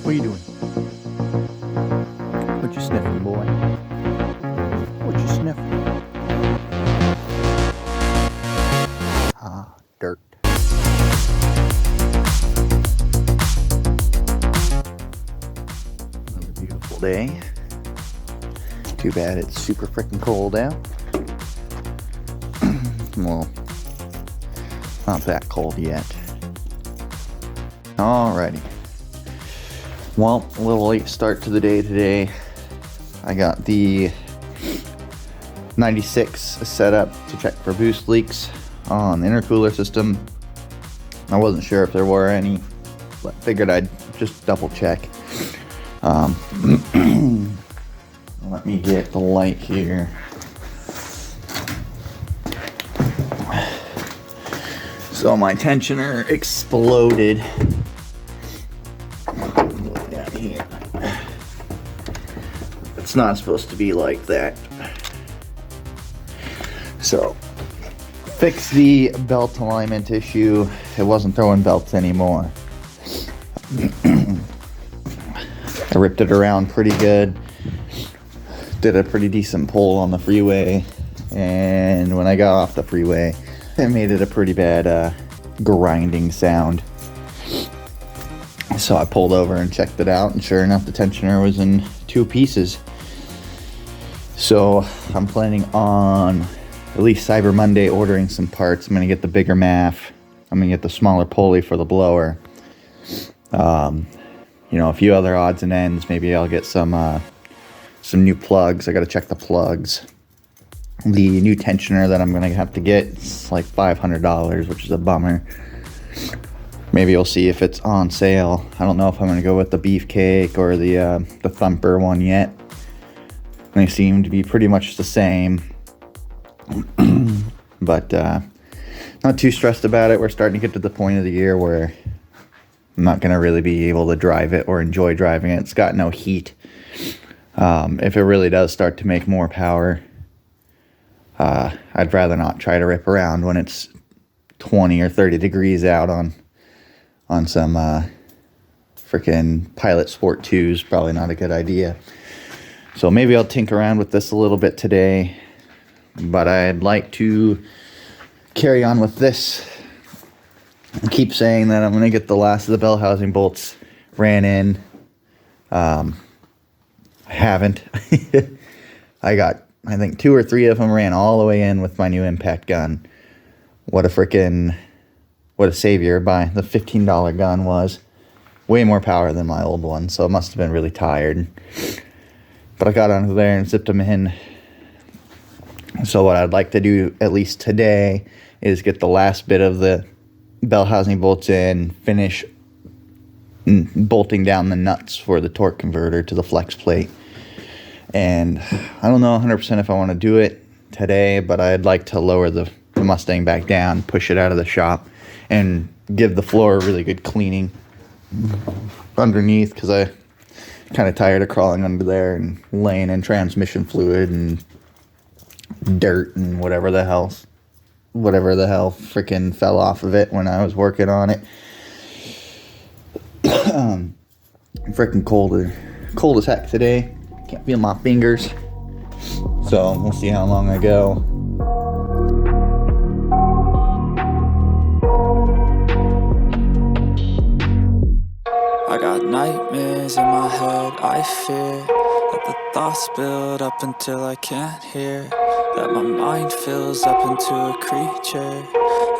What are you doing? What you sniffing, boy? What you sniffing? Ah, dirt. Another beautiful day. Too bad it's super freaking cold out. Well, not that cold yet. Alrighty. Well, a little late start to the day today. I got the 96 set up to check for boost leaks on the intercooler system. I wasn't sure if there were any, but figured I'd just double check. Let me get the light here. So my tensioner exploded. Look down here. It's not supposed to be like that. So, fix the belt alignment issue. It wasn't throwing belts anymore. I ripped it around pretty good. Did a pretty decent pull on the freeway. And when I got off the freeway, it made it a pretty bad grinding sound. So I pulled over and checked it out, and sure enough, the tensioner was in two pieces. So I'm planning on at least Cyber Monday ordering some parts. I'm gonna get the bigger MAF. I'm gonna get the smaller pulley for the blower. A few other odds and ends. Maybe I'll get some new plugs. I gotta check the plugs. The new tensioner that I'm gonna have to get is like $500, which is a bummer. Maybe we'll see if it's on sale. I don't know if I'm gonna go with the Beefcake or the Thumper one yet. They seem to be pretty much the same, but not too stressed about it. We're starting to get to the point of the year where I'm not gonna really be able to drive it or enjoy driving it. It's got no heat. If it really does start to make more power, I'd rather not try to rip around when it's 20 or 30 degrees out on some freaking Pilot Sport 2s. Probably not a good idea. So maybe I'll tinker around with this a little bit today, but I'd like to carry on with this. I keep saying that I'm going to get the last of the bell housing bolts ran in. I haven't. I think 2 or 3 of them ran all the way in with my new impact gun. What a savior by the $15 gun was. Way more power than my old one, so it must have been really tired. But I got onto there and zipped them in. So what I'd like to do, at least today, is get the last bit of the bell housing bolts in, finish bolting down the nuts for the torque converter to the flex plate. And I don't know 100% if I want to do it today, but I'd like to lower the Mustang back down, push it out of the shop, and give the floor a really good cleaning underneath, because I kind of tired of crawling under there and laying in transmission fluid and dirt and whatever the hell freaking fell off of it when I was working on it. Freaking cold as heck today. Can't feel my fingers. So we'll see how long I go. I got nightmares in my head, I fear that the thoughts build up until I can't hear, that my mind fills up into a creature,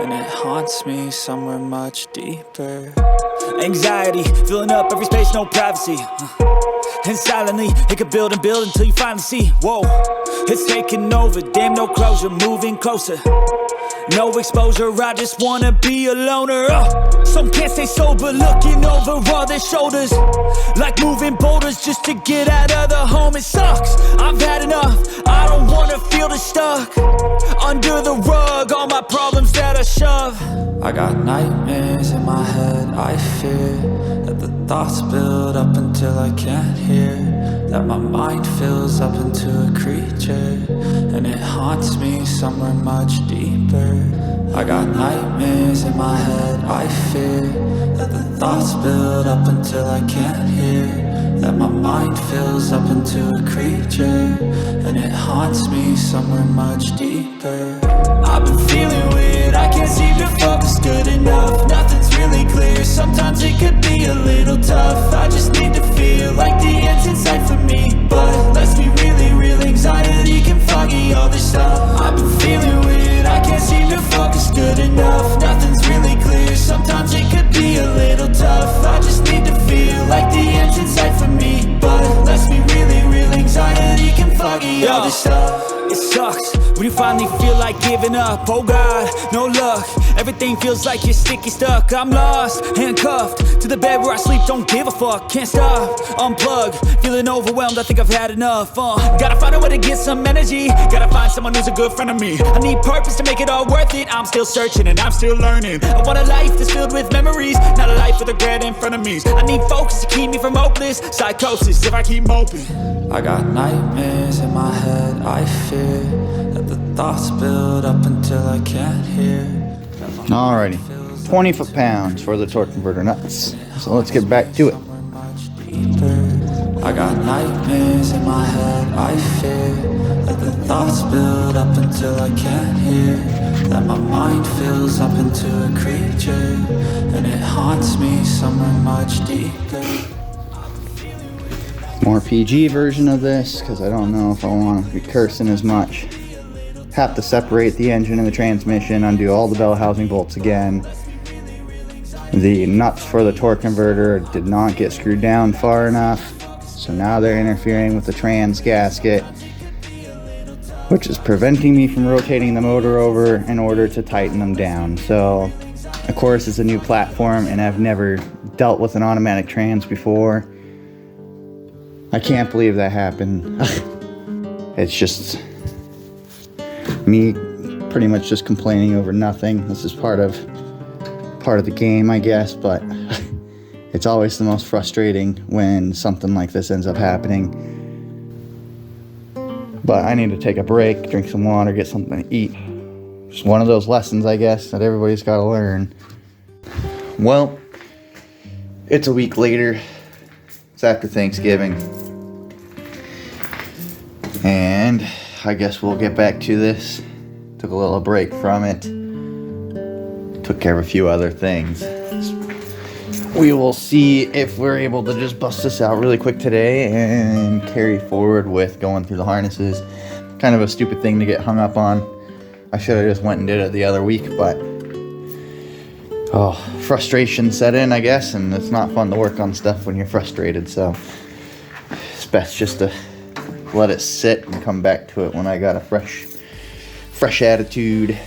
and it haunts me somewhere much deeper. Anxiety, filling up every space, no privacy. And silently, it could build and build until you finally see, whoa, it's taking over, damn no closure, moving closer. No exposure, I just wanna be a loner. Some can't stay sober, looking over all their shoulders, like moving boulders just to get out of the home. It sucks, I've had enough, I don't wanna feel the stuck under the rug, all my problems that I shove. I got nightmares in my head, I fear that the thoughts build up until I can't hear, that my mind fills up into a creature, and it haunts me somewhere much deeper. I got nightmares in my head, I fear that the thoughts build up until I can't hear. That my mind fills up into a creature, and it haunts me somewhere much deeper. I've been feeling weird, I can't seem to focus good enough. Nothing's really clear, sometimes it could be a little tough. I just need to feel like the end's in sight for me, but let's be really real, anxiety can foggy all this stuff. I've been feeling weird, I can't seem to focus good enough. Nothing's really clear, sometimes it could be a little tough. I just need to feel like the end's in sight for me, but let's be really real, anxiety can foggy all this stuff. It sucks when you finally feel like giving up. Oh God, no luck. Everything feels like you're sticky stuck. I'm lost, handcuffed to the bed where I sleep. Don't give a fuck, can't stop. Unplug, feeling overwhelmed. I think I've had enough. Gotta find a way to get some energy. Gotta find someone who's a good friend of me. I need purpose to make it all worth it. I'm still searching and I'm still learning. I want a life that's filled with memories, not a life with regret in front of me. I need focus to keep me from hopeless psychosis if I keep moping. I got nightmares in my head, I fear that the thoughts build up until I can't hear. Alrighty, 20 foot-pounds for the torque converter nuts. So let's get back to it. I got nightmares in my head, I fear that the thoughts build up until I can't hear. That my mind fills up into a creature, and it haunts me somewhere much deeper. More PG version of this, because I don't know if I want to be cursing as much. Have to separate the engine and the transmission, undo all the bell housing bolts again. The nuts for the torque converter did not get screwed down far enough, so now they're interfering with the trans gasket, which is preventing me from rotating the motor over in order to tighten them down. So, of course, it's a new platform and I've never dealt with an automatic trans before. I can't believe that happened. It's just me pretty much just complaining over nothing. This is part of the game, I guess, but it's always the most frustrating when something like this ends up happening. But I need to take a break, drink some water, get something to eat. It's one of those lessons, I guess, that everybody's got to learn. Well, it's a week later. It's after Thanksgiving. And I guess we'll get back to this. Took a little break from it. Took care of a few other things. We will see if we're able to just bust this out really quick today and carry forward with going through the harnesses. Kind of a stupid thing to get hung up on. I should have just went and did it the other week, but frustration set in, I guess, and it's not fun to work on stuff when you're frustrated, so it's best just to let it sit and come back to it when I got a fresh attitude.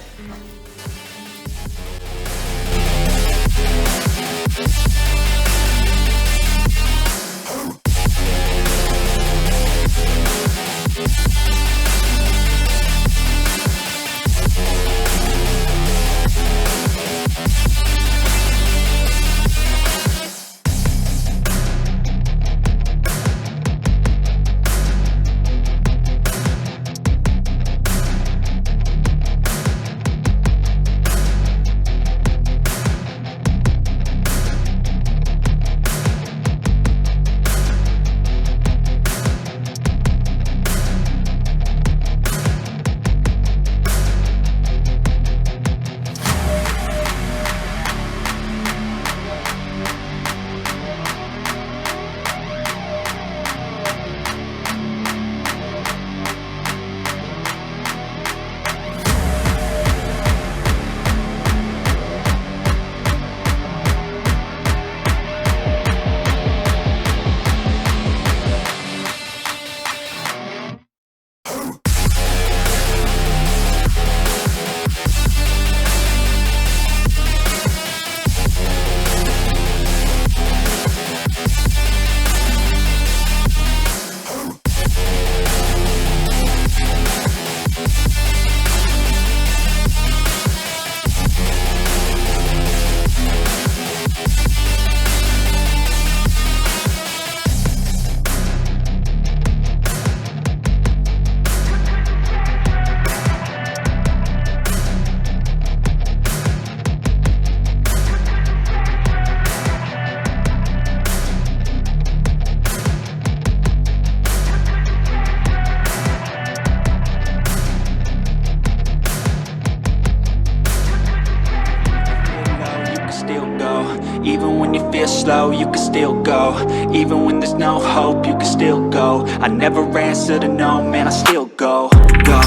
still go. Even when you feel slow, you can still go. Even when there's no hope, you can still go. I never answer to no, man, I still go. Go,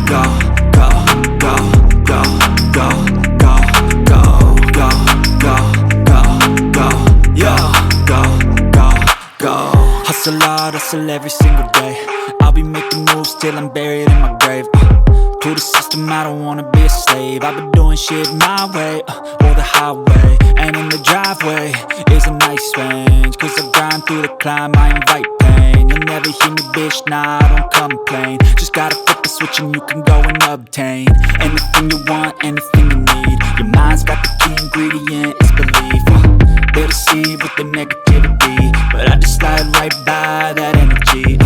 go, go, go, go, go, go, go, go, go, go, go, yeah, go, go, go. Hustle hard, hustle every single day. I'll be making moves till I'm buried in my grave. To the system, I don't wanna be a slave. I've been doing shit my way, or the highway. And in the driveway is a nice range. Cause I grind through the climb, I invite pain. You'll never hear me, bitch, nah, I don't complain. Just gotta flip the switch and you can go and obtain anything you want, anything you need. Your mind's got the key ingredient, it's belief. They'll deceive with the negativity, but I just slide right by that energy.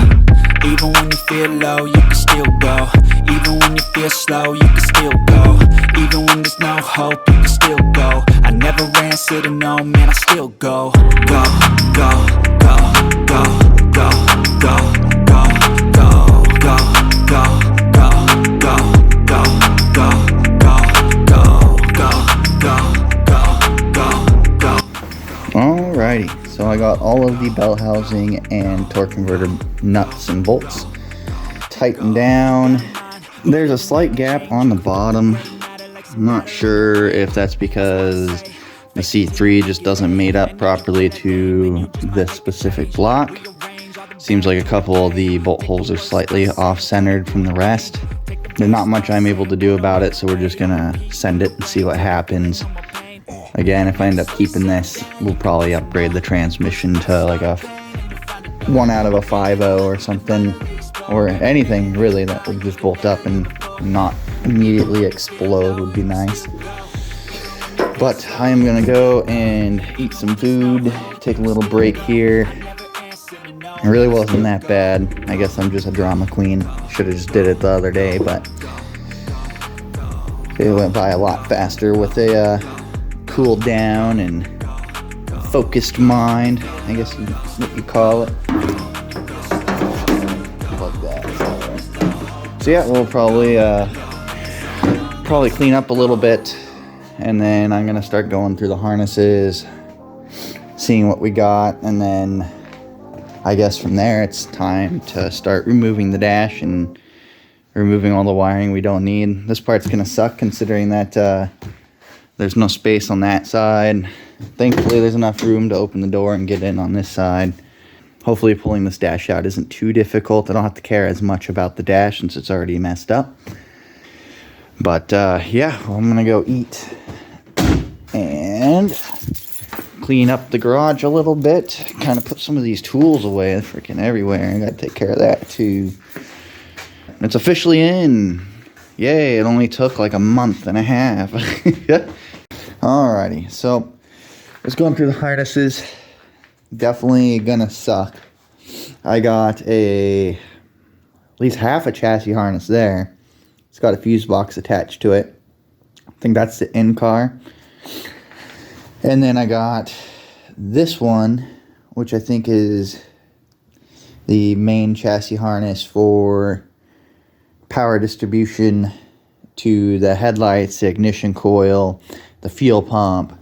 Even when you feel low, you can still go. Even when you feel slow, you can still go. Even when there's no hope, you can still go. I never answer to no, man, I still go. Go, go, go, go, go, go, go, go, go, go, go, go, go, go, go, go, go, go. Alrighty, so I got all of the bell housing and torque converter nuts and bolts tightened down. There's a slight gap on the bottom. I'm not sure if that's because the C3 just doesn't mate up properly to this specific block. Seems like a couple of the bolt holes are slightly off-centered from the rest. There's not much I'm able to do about it, so we're just gonna send it and see what happens. Again, if I end up keeping this, we'll probably upgrade the transmission to like a 1 out of a 5.0 or something, or anything really that would just bolt up and not immediately explode would be nice. But I am gonna go and eat some food, take a little break here. It really wasn't that bad. I guess I'm just a drama queen. Should have just did it the other day, but it went by a lot faster with a cooled down and focused mind, I guess is what you call it. Like that. So yeah, we'll probably clean up a little bit, and then I'm gonna start going through the harnesses, seeing what we got, and then I guess from there it's time to start removing the dash and removing all the wiring we don't need. This part's gonna suck considering that there's no space on that side. Thankfully there's enough room to open the door and get in on this side. Hopefully pulling this dash out isn't too difficult. I don't have to care as much about the dash since it's already messed up. But yeah, well, I'm gonna go eat and clean up the garage a little bit. Kind of put some of these tools away. They're freaking everywhere. I gotta take care of that too. It's officially in. Yay, it only took like a month and a half. Alrighty, so let's go through the harnesses. Definitely gonna suck. I got at least half a chassis harness there. It's got a fuse box attached to it. I think that's the in-car. And then I got this one, which I think is the main chassis harness for power distribution to the headlights, the ignition coil, the fuel pump,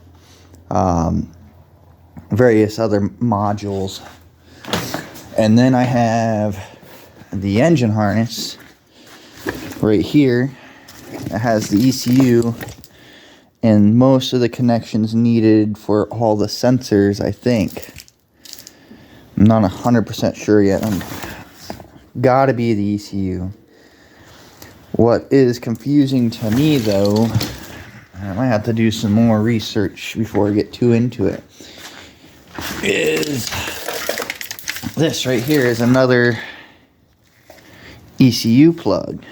various other modules. And then I have the engine harness right here. It has the ECU and most of the connections needed for all the sensors, I think. I'm not 100% sure yet. Gotta be the ECU. What is confusing to me, though, I might have to do some more research before I get too into it, is this right here is another ECU plug.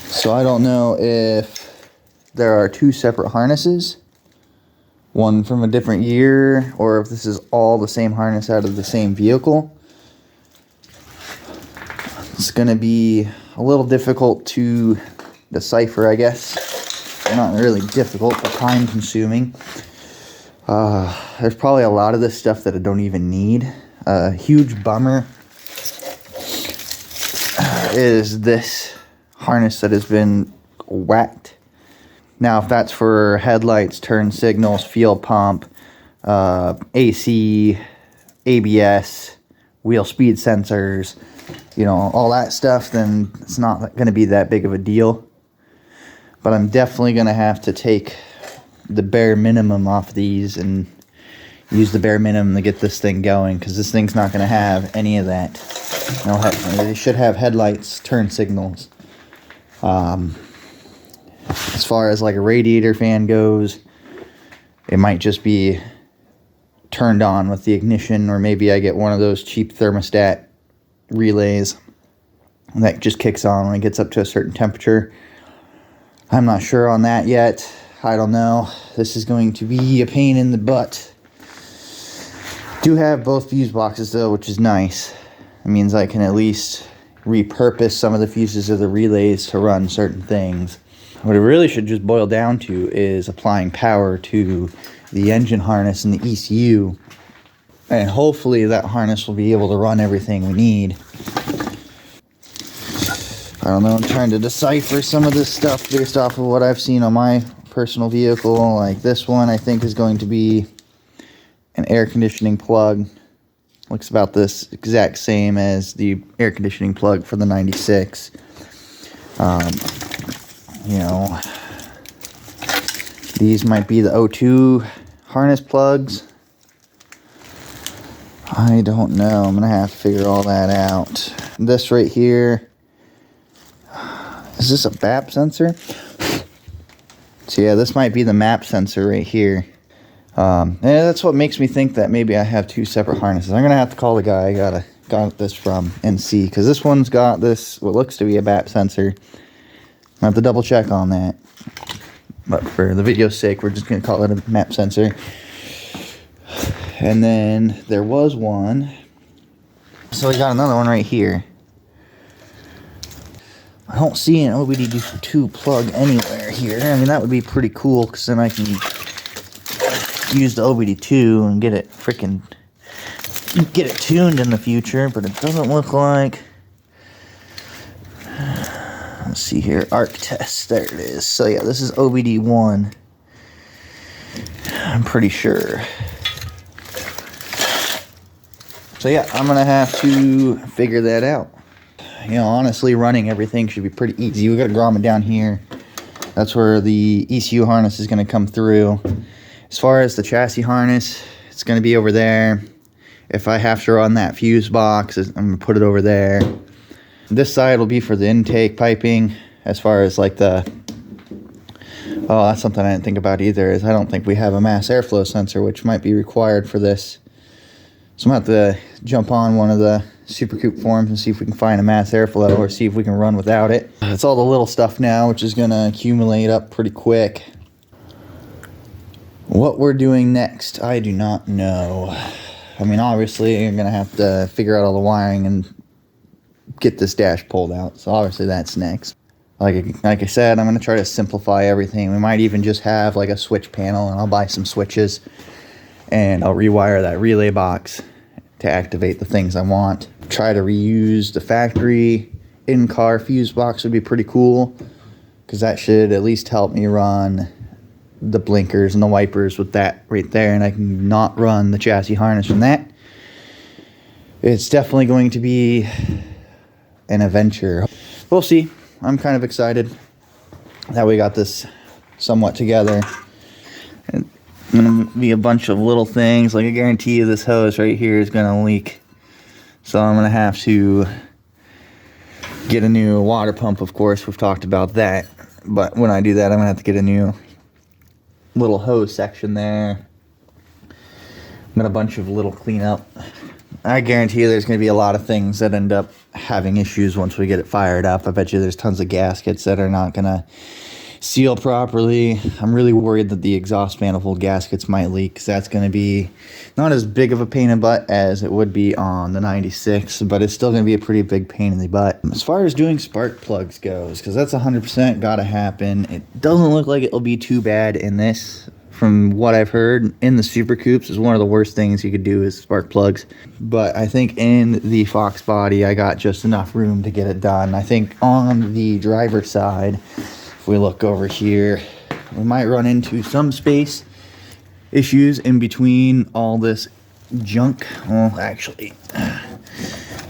So I don't know if there are two separate harnesses, one from a different year, or if this is all the same harness out of the same vehicle. It's going to be a little difficult to decipher, I guess. Not really difficult, but time consuming. There's probably a lot of this stuff that I don't even need. A huge bummer is this harness that has been whacked Now, if that's for headlights, turn signals, fuel pump, AC, ABS, wheel speed sensors, you know, all that stuff, then it's not going to be that big of a deal. But I'm definitely going to have to take the bare minimum off these and use the bare minimum to get this thing going, because this thing's not going to have any of that. No, they should have headlights, turn signals. As far as like a radiator fan goes, it might just be turned on with the ignition, or maybe I get one of those cheap thermostat relays that just kicks on when it gets up to a certain temperature. I'm not sure on that yet. I don't know. This is going to be a pain in the butt. Do have both fuse boxes though, which is nice. It means I can at least repurpose some of the fuses of the relays to run certain things. What it really should just boil down to is applying power to the engine harness and the ECU, and hopefully that harness will be able to run everything we need. I don't know, I'm trying to decipher some of this stuff based off of what I've seen on my personal vehicle. Like this one I think is going to be an air conditioning plug. Looks about this exact same as the air conditioning plug for the 96. You know, these might be the O2 harness plugs. I don't know. I'm gonna have to figure all that out. This right here, is this a BAP sensor? So yeah, this might be the MAP sensor right here. And that's what makes me think that maybe I have two separate harnesses. I'm gonna have to call the guy I got this from and see, because this one's got this what looks to be a BAP sensor. I have to double check on that, but for the video's sake, we're just gonna call it a MAP sensor. And then there was one, so we got another one right here. I don't see an OBD2 plug anywhere here. I mean, that would be pretty cool, because then I can use the OBD2 and get it tuned in the future, but it doesn't look like. Let's see here, ARC test, there it is. So yeah, this is OBD1, I'm pretty sure. So yeah, I'm gonna have to figure that out. You know, honestly, running everything should be pretty easy. We got a grommet down here. That's where the ECU harness is gonna come through. As far as the chassis harness, it's gonna be over there. If I have to run that fuse box, I'm gonna put it over there. This side will be for the intake piping. As far as like the, oh, that's something I didn't think about either, is I don't think we have a mass airflow sensor, which might be required for this. So I'm gonna have to jump on one of the Supercoop forums and see if we can find a mass airflow, or see if we can run without it. It's all the little stuff now, which is gonna accumulate up pretty quick. What we're doing next, I do not know. I mean, obviously, you're gonna have to figure out all the wiring and get this dash pulled out. So obviously that's next. Like I said, I'm going to try to simplify everything. We might even just have like a switch panel, and I'll buy some switches and I'll rewire that relay box to activate the things I want. Try to reuse the factory in-car fuse box would be pretty cool, because that should at least help me run the blinkers and the wipers with that right there, and I can not run the chassis harness from that. It's definitely going to be an adventure. We'll see. I'm kind of excited that we got this somewhat together. It's gonna be a bunch of little things. Like, I guarantee you this hose right here is gonna leak, so I'm gonna have to get a new water pump. Of course, we've talked about that, but when I do that, I'm gonna have to get a new little hose section there. Got a bunch of little cleanup. I guarantee you there's going to be a lot of things that end up having issues once we get it fired up. I bet you there's tons of gaskets that are not going to seal properly. I'm really worried that the exhaust manifold gaskets might leak, because that's going to be not as big of a pain in the butt as it would be on the 96, but it's still going to be a pretty big pain in the butt. As far as doing spark plugs goes, because that's 100% got to happen, it doesn't look like it'll be too bad in this. From what I've heard, in the Super Coupes is one of the worst things you could do is spark plugs. But I think in the Fox body, I got just enough room to get it done. I think on the driver's side, if we look over here, we might run into some space issues in between all this junk. Well, actually,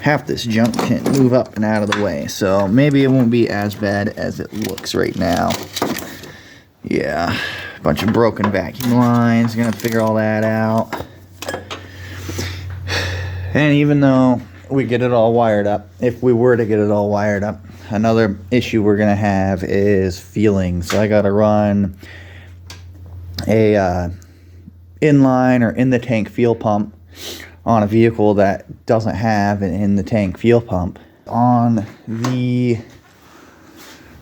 half this junk can't move up and out of the way, so maybe it won't be as bad as it looks right now. Yeah, a bunch of broken vacuum lines. Gonna figure all that out. And even though we get it all wired up, if we were to get it all wired up, another issue we're gonna have is feeling. So I gotta run a inline or in the tank fuel pump on a vehicle that doesn't have an in the tank fuel pump. On the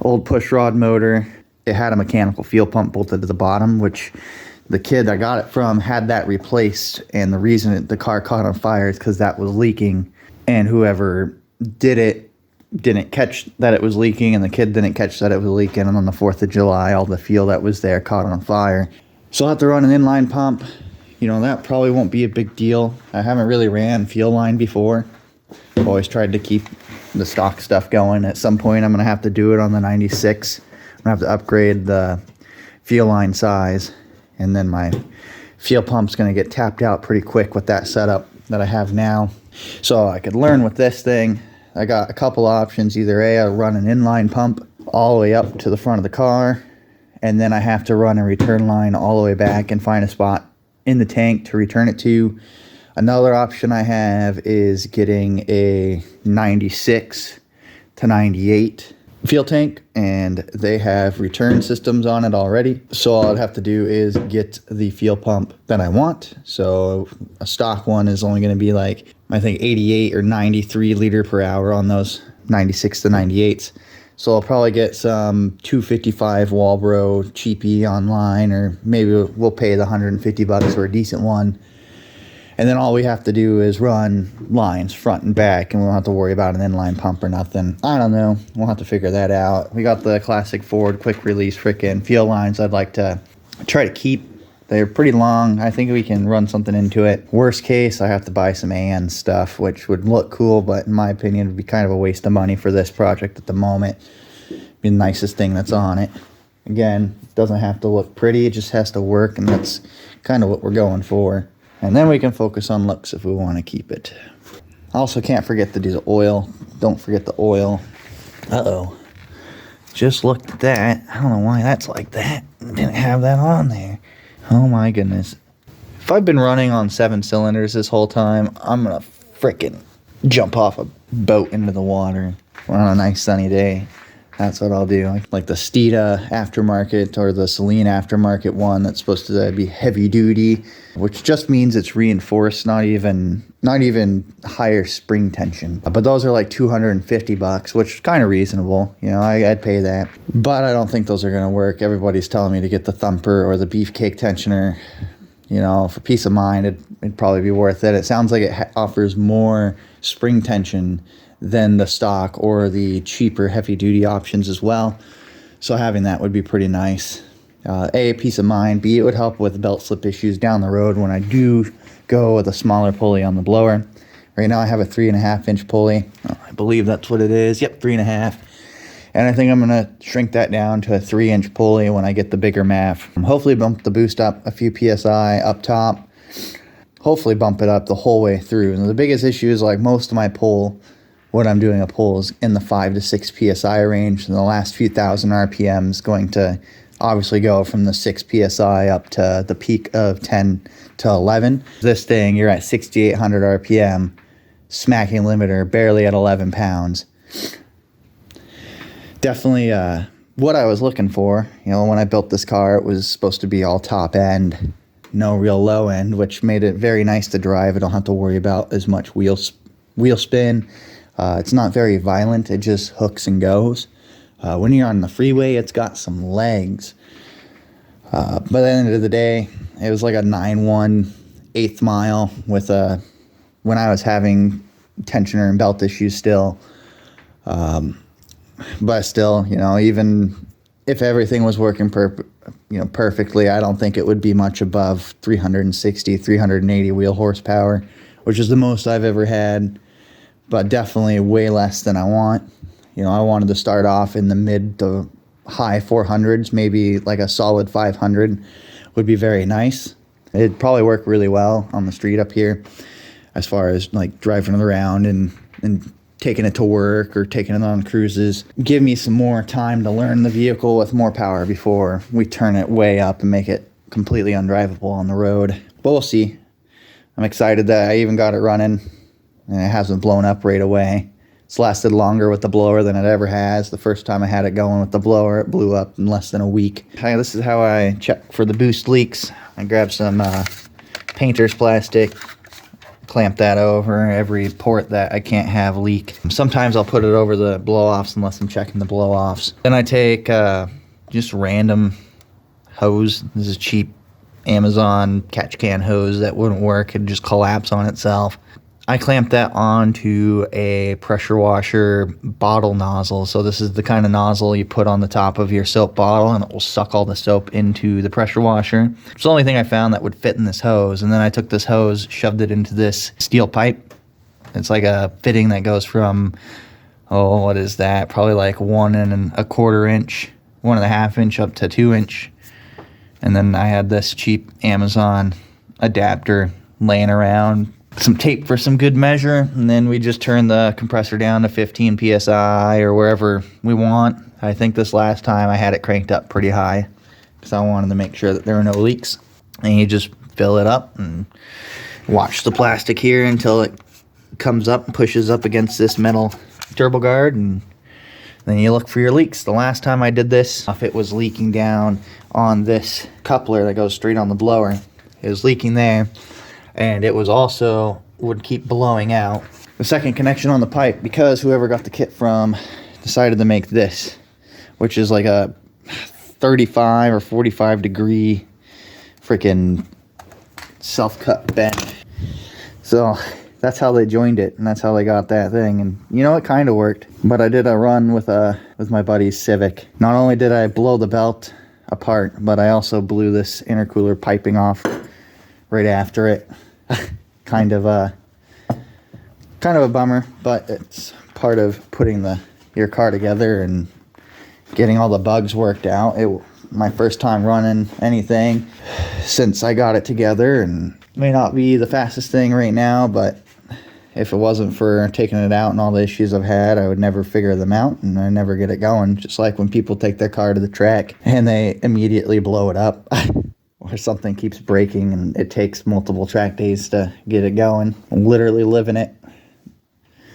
old push rod motor, it had a mechanical fuel pump bolted to the bottom, which the kid I got it from had that replaced, and the reason the car caught on fire is because that was leaking, and whoever did it didn't catch that it was leaking, and the kid didn't catch that it was leaking, and on the 4th of July, all the fuel that was there caught on fire. So I'll have to run an inline pump. You know, that probably won't be a big deal. I haven't really ran fuel line before. I've always tried to keep the stock stuff going. At some point, I'm going to have to do it on the 96. I'm going to have to upgrade the fuel line size, and then my fuel pump's going to get tapped out pretty quick with that setup that I have now. So I could learn with this thing. I got a couple options. Either A, I run an inline pump all the way up to the front of the car, and then I have to run a return line all the way back and find a spot in the tank to return it to. Another option I have is getting a 96 to 98 fuel tank, and they have return systems on it already. So all I'd have to do is get the fuel pump that I want. So a stock one is only going to be like, I think 88 or 93 liter per hour on those 96 to 98s. So I'll probably get some 255 Walbro cheapy online, or maybe we'll pay the $150 for a decent one. And then all we have to do is run lines front and back, and we don't have to worry about an inline pump or nothing. I don't know. We'll have to figure that out. We got the classic Ford quick release frickin' fuel lines I'd like to try to keep. They're pretty long. I think we can run something into it. Worst case, I have to buy some AN stuff, which would look cool, but in my opinion, would be kind of a waste of money for this project at the moment. Be the nicest thing that's on it. Again, it doesn't have to look pretty. It just has to work, and that's kind of what we're going for. And then we can focus on looks if we want to keep it. Also, can't forget to do the oil. Don't forget the oil. Uh-oh. Just looked at that. I don't know why that's like that. Didn't have that on there. Oh my goodness. If I've been running on 7 cylinders this whole time, I'm going to frickin' jump off a boat into the water on a nice sunny day. That's what I'll do. Like the Steeda aftermarket or the Celine aftermarket one that's supposed to be heavy duty, which just means it's reinforced, not even higher spring tension. But those are like $250, which is kind of reasonable. You know, I'd pay that. But I don't think those are going to work. Everybody's telling me to get the Thumper or the Beefcake tensioner. You know, for peace of mind, it'd probably be worth it. It sounds like it offers more spring tension than the stock or the cheaper heavy-duty options as well. So having that would be pretty nice. A, peace of mind. B, it would help with belt slip issues down the road when I do go with a smaller pulley on the blower. Right now I have a 3.5-inch pulley. I believe that's what it is. Yep, 3.5. And I think I'm going to shrink that down to a 3-inch pulley when I get the bigger MAF. Hopefully bump the boost up a few PSI up top. Hopefully bump it up the whole way through. And the biggest issue is, like, most of my pull, what I'm doing a pull is in the 5 to 6 PSI range, and the last few thousand RPM is going to obviously go from the 6 PSI up to the peak of 10 to 11. This thing, you're at 6,800 RPM, smacking limiter, barely at 11 pounds. Definitely what I was looking for. You know, when I built this car, it was supposed to be all top end, no real low end, which made it very nice to drive. I don't have to worry about as much wheel spin. It's not very violent. It just hooks and goes. When you're on the freeway, it's got some legs. But at the end of the day, it was like a 9.1 eighth mile with when I was having tensioner and belt issues still. But still, you know, even if everything was working perfectly, I don't think it would be much above 360, 380 wheel horsepower, which is the most I've ever had. But definitely way less than I want. You know, I wanted to start off in the mid to high 400s, maybe like a solid 500 would be very nice. It'd probably work really well on the street up here as far as like driving it around and taking it to work or taking it on cruises. Give me some more time to learn the vehicle with more power before we turn it way up and make it completely undrivable on the road. But we'll see. I'm excited that I even got it running and it hasn't blown up right away. It's lasted longer with the blower than it ever has. The first time I had it going with the blower, it blew up in less than a week. Hi, this is how I check for the boost leaks. I grab some painter's plastic, clamp that over every port that I can't have leak. Sometimes I'll put it over the blow-offs unless I'm checking the blow-offs. Then I take just random hose. This is cheap Amazon catch can hose that wouldn't work. It'd just collapse on itself. I clamp that onto a pressure washer bottle nozzle. So this is the kind of nozzle you put on the top of your soap bottle and it will suck all the soap into the pressure washer. It's the only thing I found that would fit in this hose. And then I took this hose, shoved it into this steel pipe. It's like a fitting that goes from, oh, what is that? Probably like 1.25 inch, 1.5 inch up to 2 inch. And then I had this cheap Amazon adapter laying around. Some tape for some good measure, and then we just turn the compressor down to 15 psi or wherever we want. I think this last time I had it cranked up pretty high because I wanted to make sure that there were no leaks. And you just fill it up and watch the plastic here until it comes up and pushes up against this metal turbo guard, and then you look for your leaks. The last time I did this, if it was leaking down on this coupler that goes straight on the blower, it was leaking there. And it was also would keep blowing out. The second connection on the pipe, because whoever got the kit from decided to make this, which is like a 35 or 45 degree freaking self-cut bend. So that's how they joined it, and that's how they got that thing. And you know, it kind of worked. But I did a run with my buddy's Civic. Not only did I blow the belt apart, but I also blew this intercooler piping off right after it. kind of a bummer, but it's part of putting your car together and getting all the bugs worked out. My first time running anything since I got it together, and it may not be the fastest thing right now, but if it wasn't for taking it out and all the issues I've had, I would never figure them out and I never get it going. Just like when people take their car to the track and they immediately blow it up. Or something keeps breaking and it takes multiple track days to get it going. I'm literally living it